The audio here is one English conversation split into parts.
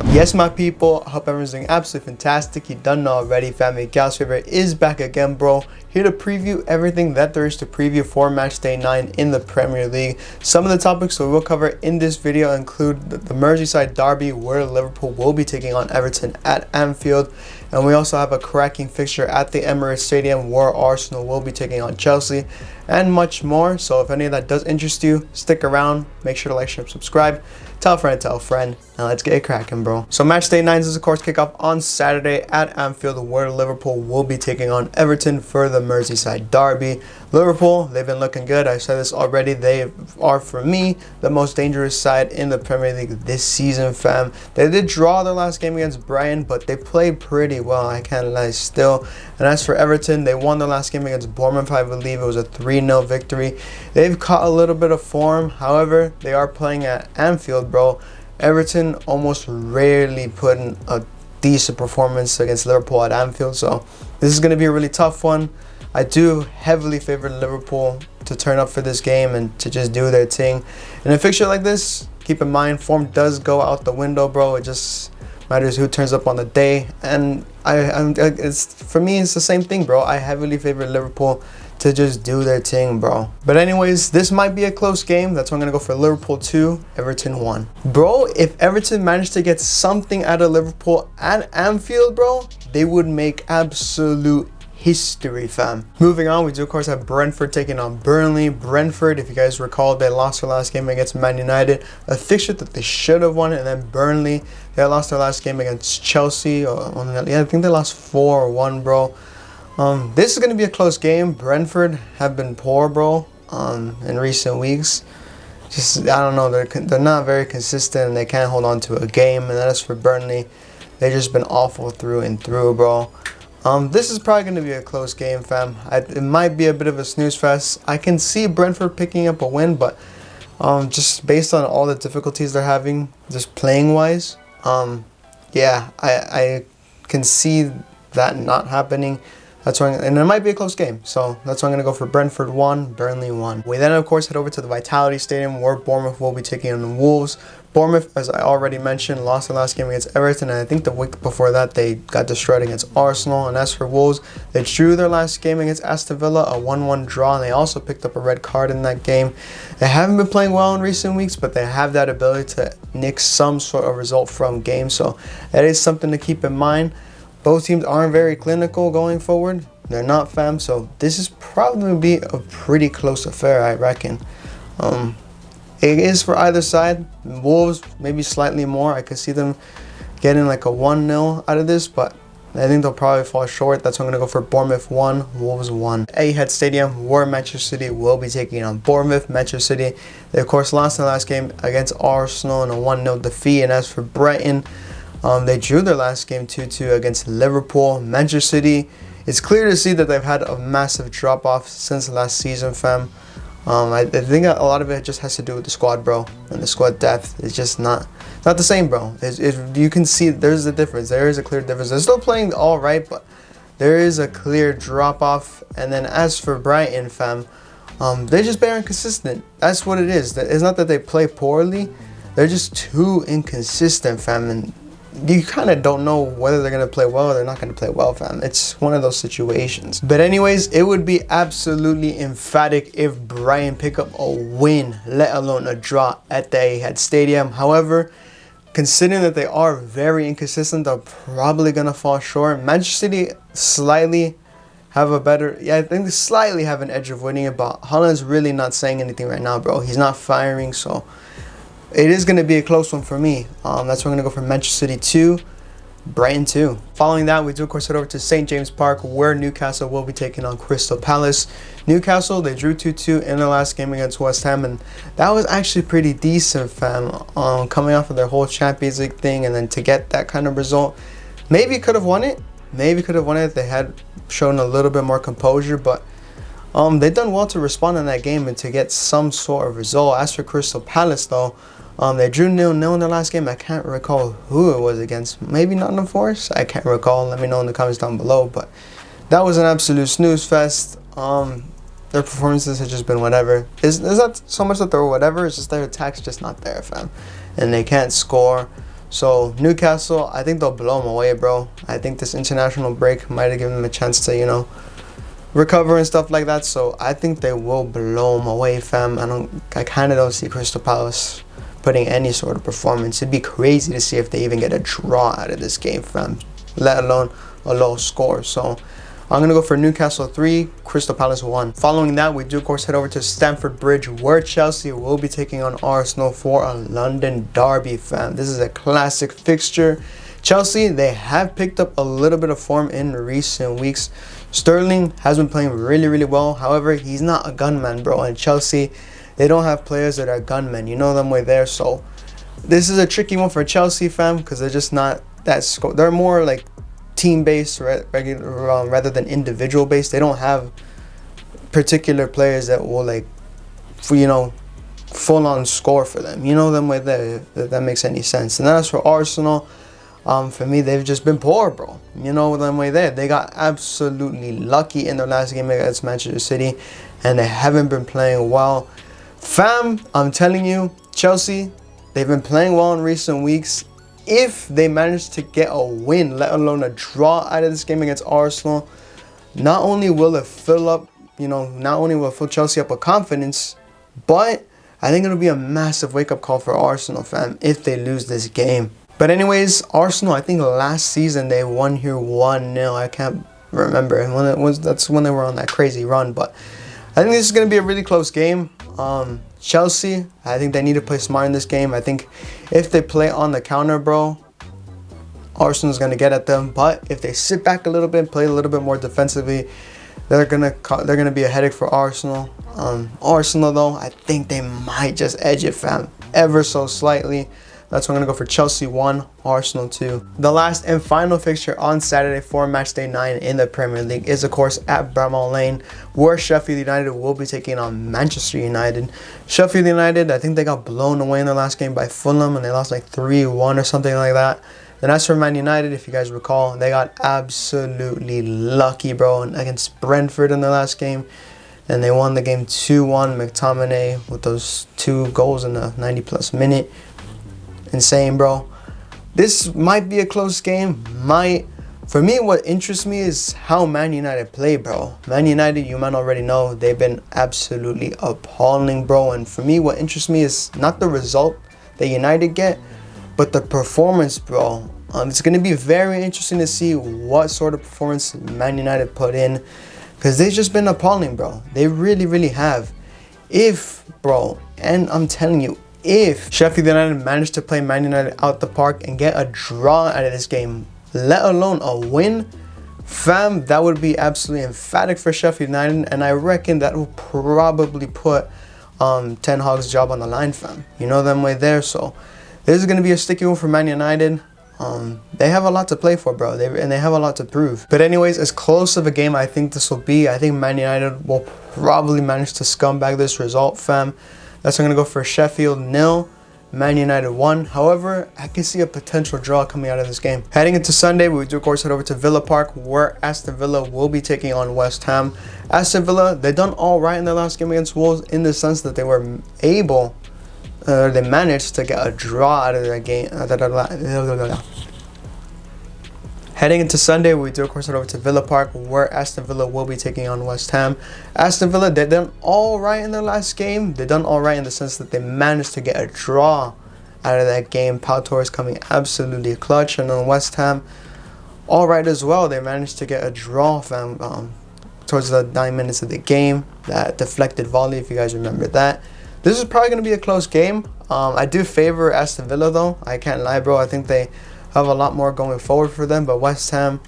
Yes, my people, I hope everyone's doing absolutely fantastic. You done know already, family. Gal's favorite is back again, bro. Here to preview everything that there is to preview for Matchday 9 in the Premier League. Some of the topics we will cover in this video include the Merseyside derby, where Liverpool will be taking on Everton at Anfield. And we also have a cracking fixture at the Emirates Stadium, where Arsenal will be taking on Chelsea, and much more. So if any of that does interest you, stick around. Make sure to like, share, subscribe. Tell a friend, and let's get it cracking, bro. So Matchday 9 is of course kick off on Saturday at Anfield, where Liverpool will be taking on Everton for the Merseyside derby. Liverpool, they've been looking good. I said this already. They are, for me, the most dangerous side in the Premier League this season, fam. They did draw their last game against Brighton, but they played pretty well, I can't lie still. And as for Everton, they won their last game against Bournemouth. I believe it was a 3-0 victory. They've caught a little bit of form. However, they are playing at Anfield, bro. Everton almost rarely put in a decent performance against Liverpool at Anfield, so this is going to be a really tough one. I do heavily favor Liverpool to turn up for this game and to just do their thing. In a fixture like this, keep in mind, form does go out the window, bro. It just matters who turns up on the day. And for me, it's the same thing, bro. I heavily favor Liverpool to just do their thing, bro. But anyways, this might be a close game. That's why I'm going to go for Liverpool 2, Everton 1. Bro, if Everton managed to get something out of Liverpool at Anfield, bro, they would make absolute history, fam. Moving on, we do of course have Brentford taking on Burnley. Brentford, if you guys recall, they lost their last game against Man United, a fixture that they should have won. And then Burnley, they lost their last game against Chelsea. Yeah, I think they lost 4-1, bro. This is going to be a close game. Brentford have been poor, bro, in recent weeks. Just, I don't know, they're not very consistent, and they can't hold on to a game. And as for Burnley, they've just been awful through and through, bro. This is probably going to be a close game, fam. It might be a bit of a snooze fest. I can see Brentford picking up a win, but just based on all the difficulties they're having, just playing-wise, yeah, I can see that not happening. That's why, and it might be a close game, so that's why I'm going to go for Brentford 1, Burnley 1. We then, of course, head over to the Vitality Stadium, where Bournemouth will be taking on the Wolves. Bournemouth, as I already mentioned, lost the last game against Everton, and I think the week before that they got destroyed against Arsenal. And as for Wolves, they drew their last game against Aston Villa, a 1-1 draw, and they also picked up a red card in that game. They haven't been playing well in recent weeks, but they have that ability to nick some sort of result from games, so that is something to keep in mind. Both teams aren't very clinical going forward. They're not, fam, so this is probably be a pretty close affair, I reckon. It is for either side. Wolves, maybe slightly more. I could see them getting like a 1-0 out of this, but I think they'll probably fall short. That's why I'm going to go for Bournemouth 1, Wolves 1. Etihad Stadium, where Manchester City will be taking on Bournemouth. Manchester City, they of course lost their last game against Arsenal in a 1-0 defeat. And as for Brighton, they drew their last game 2-2 against Liverpool. Manchester City, it's clear to see that they've had a massive drop-off since last season, fam. I think a lot of it just has to do with the squad, bro, and the squad depth. It's just not the same, bro. You can see there's a difference. There is a clear difference. They're still playing all right, but there is a clear drop-off. And then as for Brighton, fam, they're just very inconsistent. That's what it is. It's not that they play poorly. They're just too inconsistent, fam. And you kind of don't know whether they're going to play well or they're not going to play well, fam. It's one of those situations. But anyways, it would be absolutely emphatic if Brighton pick up a win, let alone a draw at the Etihad Stadium. However, considering that they are very inconsistent, they're probably going to fall short. Manchester City slightly have a better, I think they slightly have an edge of winning it, but Haaland's really not saying anything right now, bro. He's not firing, so it is going to be a close one for me. That's why I'm going to go for Manchester City 2, Brighton 2. Following that, we do of course head over to St. James Park, where Newcastle will be taking on Crystal Palace. Newcastle, they drew 2-2 in their last game against West Ham, and that was actually pretty decent, fam. Coming off of their whole Champions League thing, and then to get that kind of result, maybe could have won it. Maybe could have won it if they had shown a little bit more composure, but they've done well to respond in that game and to get some sort of result. As for Crystal Palace, though, they drew 0-0 in their last game. I can't recall who it was against. Maybe Nottingham Forest? I can't recall. Let me know in the comments down below. But that was an absolute snooze fest. Their performances have just been whatever. It's not so much that they're whatever. It's just their attack's just not there, fam. And they can't score. So Newcastle, I think they'll blow them away, bro. I think this international break might have given them a chance to, you know, recover and stuff like that. So I think they will blow them away, fam. I kind of don't see Crystal Palace putting any sort of performance. It'd be crazy to see if they even get a draw out of this game, fam, let alone a low score. So I'm going to go for Newcastle 3, Crystal Palace 1. Following that, we do, of course, head over to Stamford Bridge, where Chelsea will be taking on Arsenal for a London derby, fam. This is a classic fixture. Chelsea, they have picked up a little bit of form in recent weeks. Sterling has been playing really, really well. However, he's not a gunman, bro. And Chelsea, they don't have players that are gunmen. You know them way there. So this is a tricky one for Chelsea, fam, because they're just not that they're more like team-based rather than individual-based. They don't have particular players that will, like, you know, full-on score for them. You know them way there, if that makes any sense. And as for Arsenal, for me, they've just been poor, bro. You know them way there. They got absolutely lucky in their last game against Manchester City, and they haven't been playing well. Fam, I'm telling you, Chelsea, they've been playing well in recent weeks. If they manage to get a win, let alone a draw out of this game against Arsenal, not only will it fill Chelsea up with confidence, but I think it'll be a massive wake-up call for Arsenal, fam, if they lose this game. But anyways, Arsenal, I think last season they won here 1-0. I can't remember when it was. That's when they were on that crazy run. But I think this is going to be a really close game. Chelsea, I think they need to play smart in this game. I think if they play on the counter, bro, Arsenal's going to get at them. But if they sit back a little bit and play a little bit more defensively, they're gonna be a headache for Arsenal. Arsenal, though, I think they might just edge it, fam, ever so slightly. That's why I'm going to go for Chelsea 1, Arsenal 2. The last and final fixture on Saturday for Matchday 9 in the Premier League is, of course, at Bramall Lane, where Sheffield United will be taking on Manchester United. Sheffield United, I think they got blown away in their last game by Fulham, and they lost like 3-1 or something like that. And as for Man United, if you guys recall, they got absolutely lucky, bro, against Brentford in their last game. And they won the game 2-1. McTominay with those 2 goals in the 90-plus minute. Insane, bro. This might be a close game. For me, what interests me is how Man United play, bro. Man United, you might already know, they've been absolutely appalling, bro. And for me, what interests me is not the result that United get, but the performance, bro. It's going to be very interesting to see what sort of performance Man United put in, because they've just been appalling, bro. They really, really have. And I'm telling you, if Sheffield United managed to play Man United out the park and get a draw out of this game, let alone a win, fam, that would be absolutely emphatic for Sheffield United, and I reckon that will probably put Ten Hag's job on the line, fam. You know them way there. So this is going to be a sticky one for Man United. They have a lot to play for, bro, and they have a lot to prove. But anyways, as close of a game I think this will be, I think Man United will probably manage to scumbag this result, fam. That's why I'm going to go for Sheffield 0, Man United 1. However, I can see a potential draw coming out of this game. Heading into Sunday, we do, of course, head over to Villa Park, where Aston Villa will be taking on West Ham. Aston Villa, they've done all right in their last game against Wolves in the sense that they were they managed to get a draw out of that game. Heading into Sunday, we do, of course, head over to Villa Park, where Aston Villa will be taking on West Ham. Aston Villa, they've done all right in their last game. They've done all right in the sense that they managed to get a draw out of that game. Pau Torres coming absolutely clutch. And then West Ham, all right as well. They managed to get a draw, fam, towards the 9 minutes of the game. That deflected volley, if you guys remember that. This is probably going to be a close game. I do favor Aston Villa, though. I can't lie, bro. I think they have a lot more going forward for them. But West Ham,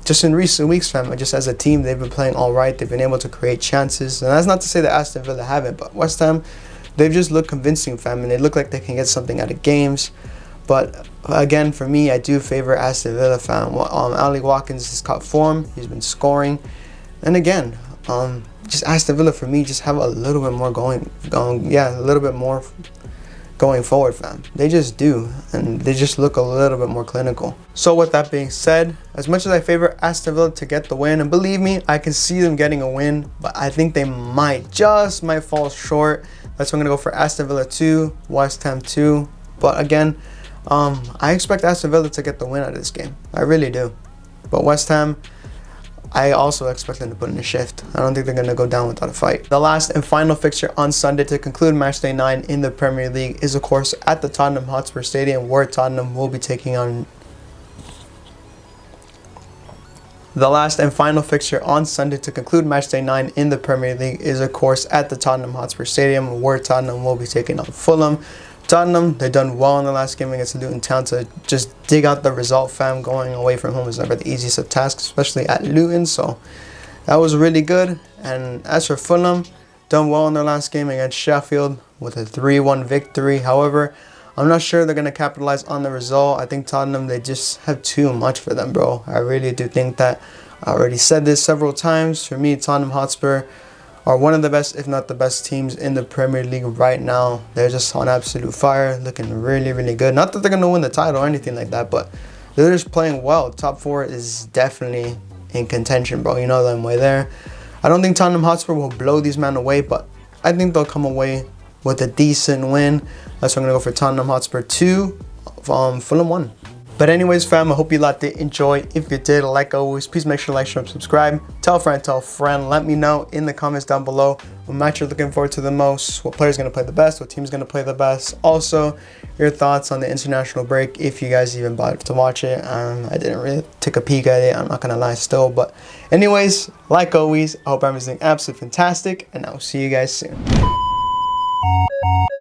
just in recent weeks, fam, just as a team, they've been playing all right. They've been able to create chances. And that's not to say that Aston Villa haven't. But West Ham, they've just looked convincing, fam. And they look like they can get something out of games. But again, for me, I do favor Aston Villa, fam. Ali Watkins has caught form. He's been scoring. And again, just Aston Villa, for me, just have a little bit more going forward, fam. They just do, and they just look a little bit more clinical. So with that being said, as much as I favor Aston Villa to get the win, and believe me, I can see them getting a win, but I think they might fall short. That's why I'm gonna go for Aston Villa 2, West Ham 2. But again, I expect Aston Villa to get the win out of this game. I really do. But West Ham, I also expect them to put in a shift. I don't think they're going to go down without a fight. The last and final fixture on Sunday to conclude Matchday 9 in the Premier League is, of course, at the Tottenham Hotspur Stadium, where Tottenham will be taking on... The last and final fixture on Sunday to conclude Matchday 9 in the Premier League is, of course, at the Tottenham Hotspur Stadium, where Tottenham will be taking on Fulham. Tottenham, they've done well in the last game against Luton Town. To just dig out the result, fam. Going away from home is never the easiest of tasks, especially at Luton. So that was really good. And as for Fulham, done well in their last game against Sheffield with a 3-1 victory. However, I'm not sure they're going to capitalize on the result. I think Tottenham, they just have too much for them, bro. I really do think that. I already said this several times. For me, Tottenham Hotspur are one of the best, if not the best teams in the Premier League right now. They're just on absolute fire, looking really, really good. Not that they're going to win the title or anything like that, but they're just playing well. Top 4 is definitely in contention, bro. You know them way there. I don't think Tottenham Hotspur will blow these men away, but I think they'll come away with a decent win. That's why I'm going to go for Tottenham Hotspur 2, Fulham 1. But anyways, fam, I hope you liked it. Enjoy. If you did, like always, please make sure to like, share, and subscribe. Tell a friend, tell a friend. Let me know in the comments down below what match you're looking forward to the most, what player's going to play the best, what team's going to play the best. Also, your thoughts on the international break, if you guys even bothered to watch it. I didn't really take a peek at it, I'm not going to lie still. But anyways, like always, I hope everything's absolutely fantastic, and I'll see you guys soon.